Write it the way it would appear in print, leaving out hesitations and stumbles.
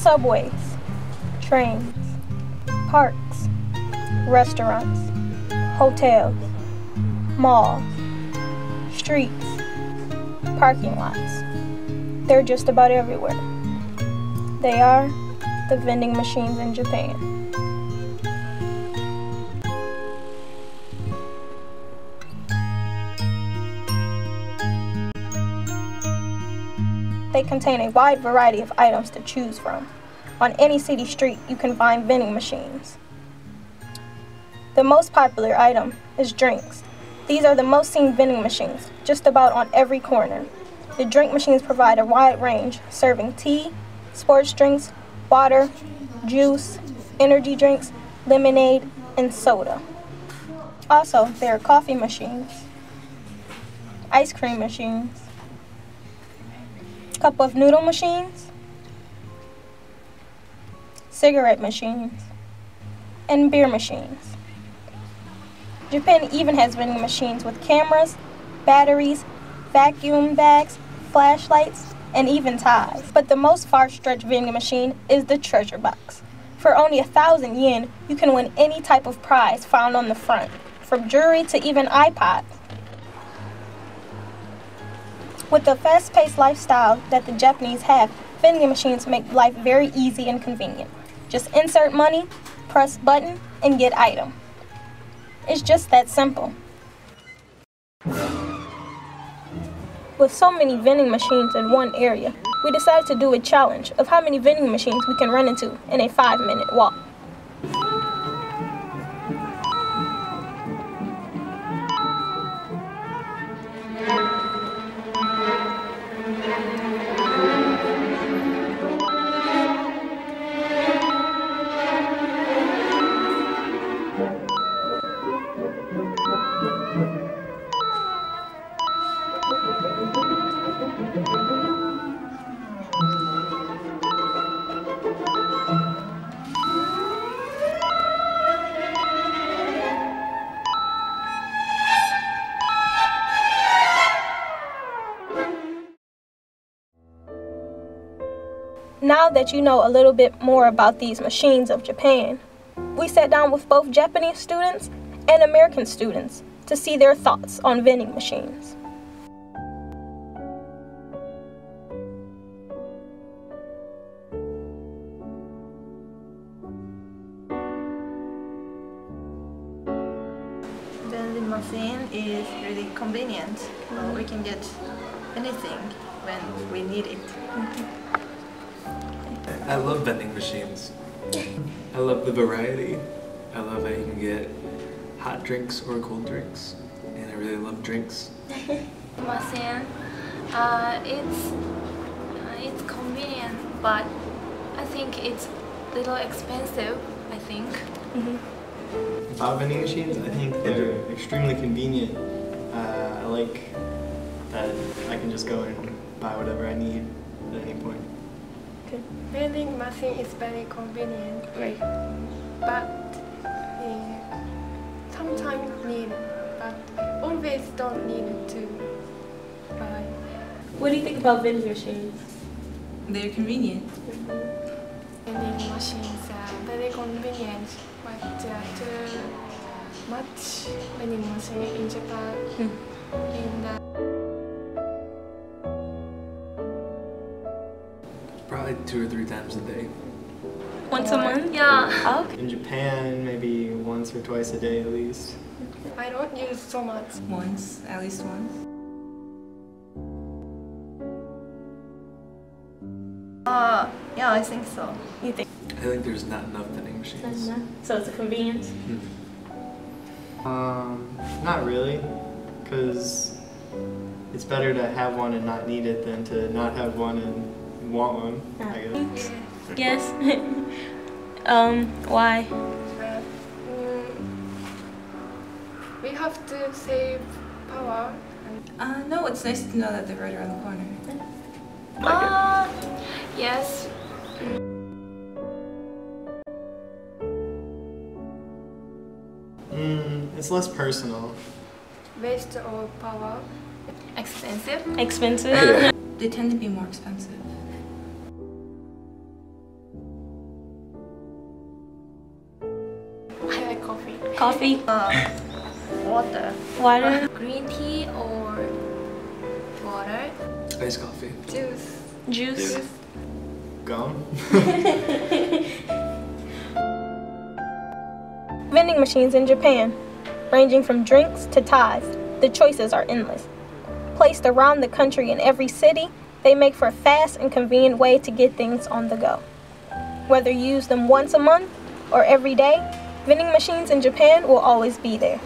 subways, trains, parks, restaurants, hotels, malls, streets, parking lots. They're just about everywhere. They are the vending machines in Japan. They contain a wide variety of items to choose from. On any city street, you can find vending machines. The most popular item is drinks. These are the most seen vending machines, just about on every corner. The drink machines provide a wide range, serving tea, sports drinks, water, juice, energy drinks, lemonade, and soda. Also, there are coffee machines, ice cream machines, cup of noodle machines, cigarette machines, and beer machines. Japan even has vending machines with cameras, batteries, vacuum bags, flashlights, and even ties. But the most far-stretched vending machine is the treasure box. For only 1,000 yen, you can win any type of prize found on the front, from jewelry to even iPods. With the fast-paced lifestyle that the Japanese have, vending machines make life very easy and convenient. Just insert money, press button, and get item. It's just that simple. With so many vending machines in one area, we decided to do a challenge of how many vending machines we can run into in a 5-minute walk. Now that you know a little bit more about these machines of Japan, we sat down with both Japanese students and American students to see their thoughts on vending machines. Vending machine is really convenient. We can get anything when we need it. I love vending machines. I love the variety. I love how you can get hot drinks or cold drinks, and I really love drinks. Machine, it's convenient, but I think it's a little expensive. I think. About vending machines, I think they're extremely convenient. I like that I can just go and buy whatever I need at any point. Vending machine is very convenient, Right. but sometimes need, but always don't need to buy. What do you think about vending machines? They're convenient. Vending machines are very convenient, but there are too much vending machine in Japan. Probably 2 or 3 times a day. Once a month? Yeah. Oh, okay. In Japan, maybe once or twice a day at least. I don't use so much. Once, at least once. Yeah, I think so. You think? I think there's not enough vending machines. So it's a convenience? Not really, because it's better to have one and not need it than to not have one and want one, I guess. Yes. Why? We have to save power. No, it's nice to know that they're right around the corner. Yes. It's less personal. Waste of power. Expensive. Expensive? They tend to be more expensive. Coffee? Water. Water? Green tea or water? Iced coffee. Juice. Juice? Gum? Vending machines in Japan. Ranging from drinks to ties, the choices are endless. Placed around the country in every city, they make for a fast and convenient way to get things on the go. Whether you use them once a month or every day, vending machines in Japan will always be there.